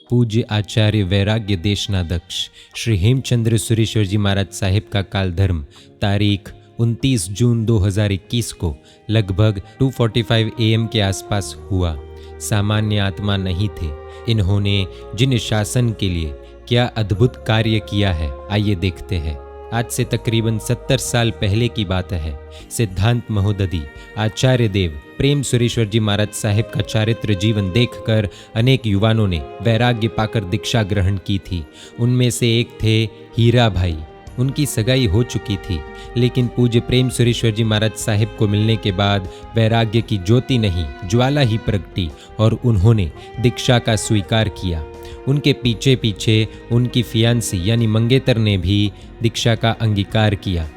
पूज्य आचार्य वैराग्य देशना दक्ष श्री हेमचंद्र सुरेश्वर जी महाराज साहिब का कालधर्म तारीख 29 जून 2021 को लगभग 2:45 AM के आसपास हुआ। सामान्य आत्मा नहीं थे। इन्होंने जिन शासन के लिए क्या अद्भुत कार्य किया है, आइए देखते हैं। आज से तकरीबन 70 साल पहले की बात है। सिद्धांत महोदधि आचार्य देव प्रेम सुरेश्वर जी महाराज साहिब का चारित्र जीवन देखकर अनेक युवानों ने वैराग्य पाकर दीक्षा ग्रहण की थी। उनमें से एक थे हीरा भाई। उनकी सगाई हो चुकी थी, लेकिन पूज्य प्रेम सुरेश्वर जी महाराज साहिब को मिलने के बाद वैराग्य की ज्योति नहीं, ज्वाला ही प्रगटी और उन्होंने दीक्षा का स्वीकार किया। उनके पीछे पीछे उनकी फियांसी यानी मंगेतर ने भी दीक्षा का अंगीकार किया।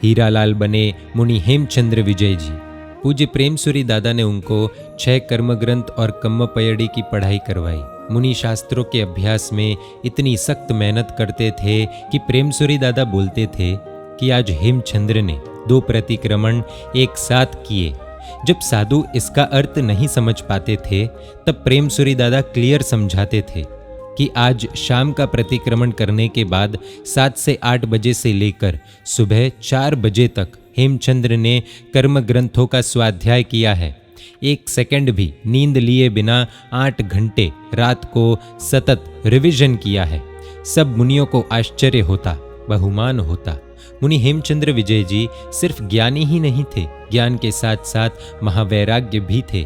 हीरालाल बने मुनि हेमचंद्र विजय जी। पूज्य प्रेमसुरी दादा ने उनको 6 कर्मग्रंथ और कम्मपयड़ी की पढ़ाई करवाई। मुनि शास्त्रों के अभ्यास में इतनी सख्त मेहनत करते थे कि प्रेमसुरी दादा बोलते थे कि आज हेमचंद्र ने 2 प्रतिक्रमण एक साथ किए। जब साधु इसका अर्थ नहीं समझ पाते थे, तब प्रेमसुरी दादा क्लियर समझाते थे कि आज शाम का प्रतिक्रमण करने के बाद 7 से 8 बजे से लेकर सुबह 4 बजे तक हेमचंद्र ने कर्म ग्रंथों का स्वाध्याय किया है। 1 सेकंड भी नींद लिए बिना 8 घंटे रात को सतत रिवीजन किया है। सब मुनियों को आश्चर्य होता, बहुमान होता। मुनि हेमचंद्र विजय जी सिर्फ ज्ञानी ही नहीं थे, ज्ञान के साथ साथ महावैराग्य भी थे।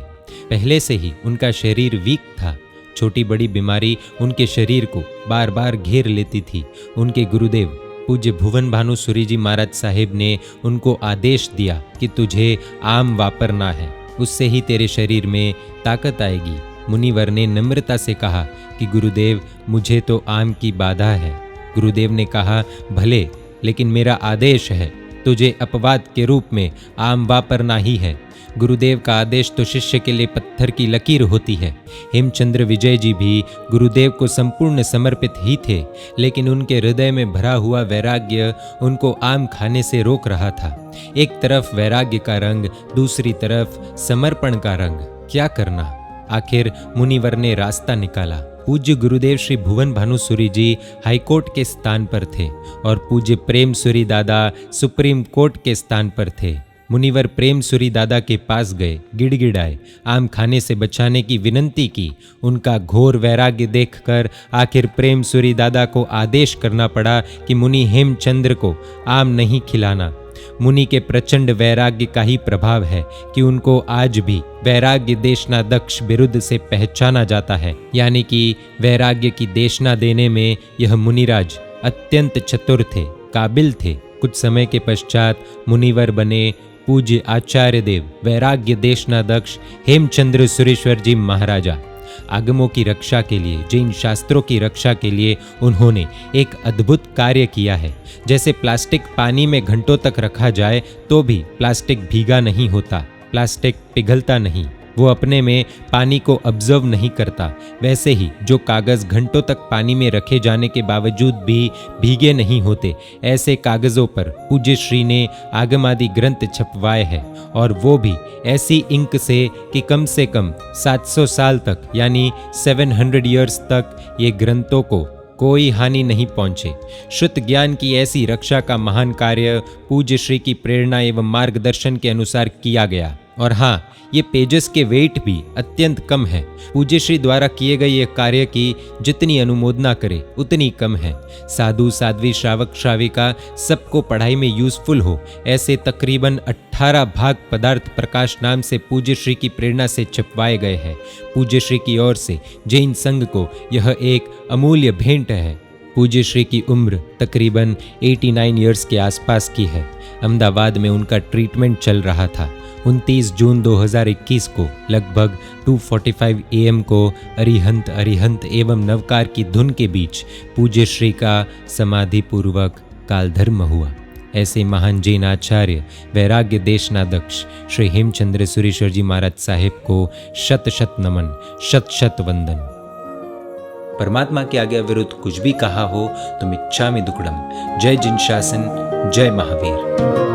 पहले से ही उनका शरीर वीक था। छोटी बड़ी बीमारी उनके शरीर को बार बार घेर लेती थी। उनके गुरुदेव पूज्य भुवन भानु सूरी जी महाराज साहिब ने उनको आदेश दिया कि तुझे आम वापरना है, उससे ही तेरे शरीर में ताकत आएगी। मुनिवर ने नम्रता से कहा कि गुरुदेव मुझे तो आम की बाधा है। गुरुदेव ने कहा भले, लेकिन मेरा आदेश है, तुझे अपवाद के रूप में आम वापरना ही है। गुरुदेव का आदेश तो शिष्य के लिए पत्थर की लकीर होती है। हेमचंद्र विजय जी भी गुरुदेव को संपूर्ण समर्पित ही थे, लेकिन उनके हृदय में भरा हुआ वैराग्य उनको आम खाने से रोक रहा था। एक तरफ वैराग्य का रंग, दूसरी तरफ समर्पण का रंग। क्या करना? आखिर मुनिवर ने रास्ता निकाला। पूज्य गुरुदेव श्री भुवन भानुसूरी जी हाईकोर्ट के स्थान पर थे और पूज्य प्रेम सूरी दादा सुप्रीम कोर्ट के स्थान पर थे। मुनिवर प्रेम सूरी दादा के पास गए, गिड़गिड़ाए, आम खाने से बचाने की विनंती की। उनका घोर वैराग्य देखकर आखिर प्रेम सूरी दादा को आदेश करना पड़ा कि मुनि हेमचंद्र को आम नहीं खिलाना। मुनि के प्रचंड वैराग्य का ही प्रभाव है कि उनको आज भी वैराग्य देशना दक्ष बिरुद से पहचाना जाता है, यानी कि वैराग्य की देशना देने में यह मुनिराज अत्यंत चतुर थे, काबिल थे। कुछ समय के पश्चात मुनिवर बने पूज्य आचार्य देव वैराग्य देशना दक्ष हेमचंद्र सुरेश्वर जी महाराजा। आगमों की रक्षा के लिए, जैन शास्त्रों की रक्षा के लिए उन्होंने एक अद्भुत कार्य किया है। जैसे प्लास्टिक पानी में घंटों तक रखा जाए तो भी प्लास्टिक भीगा नहीं होता, प्लास्टिक पिघलता नहीं, वो अपने में पानी को ऑब्जर्व नहीं करता। वैसे ही जो कागज़ घंटों तक पानी में रखे जाने के बावजूद भी भीगे नहीं होते, ऐसे कागज़ों पर पूज्य श्री ने आगमादि ग्रंथ छपवाए हैं, और वो भी ऐसी इंक से कि कम से कम 700 साल तक यानी 700 ईयर्स तक ये ग्रंथों को कोई हानि नहीं पहुंचे। शुद्ध ज्ञान की ऐसी रक्षा का महान कार्य पूज्य श्री की प्रेरणा एवं मार्गदर्शन के अनुसार किया गया। और हाँ, ये पेजेस के वेट भी अत्यंत कम है। पूज्य श्री द्वारा किए गए ये कार्य की जितनी अनुमोदना करे उतनी कम है। साधु साध्वी श्रावक श्राविका सबको पढ़ाई में यूजफुल हो, ऐसे तकरीबन 18 भाग पदार्थ प्रकाश नाम से पूज्य श्री की प्रेरणा से छपवाए गए हैं। पूज्य श्री की ओर से जैन संघ को यह एक अमूल्य भेंट है। पूज्य श्री की उम्र तकरीबन 89 ईयर्स के आसपास की है। अहमदाबाद में उनका ट्रीटमेंट चल रहा था। 29 जून 2021 को लगभग 2:45 AM को अरिहंत अरिहंत एवं नवकार की धुन के बीच पूज्य श्री का समाधि पूर्वक कालधर्म हुआ। ऐसे महान जैन आचार्य वैराग्य देशना दक्ष श्री हेमचंद्र सुरेश्वर जी महाराज साहिब को शत शत नमन, शत शत वंदन। परमात्मा के आज्ञा विरुद्ध कुछ भी कहा हो तो मिच्छामि दुक्कडम। जय जिन शासन, जय महावीर।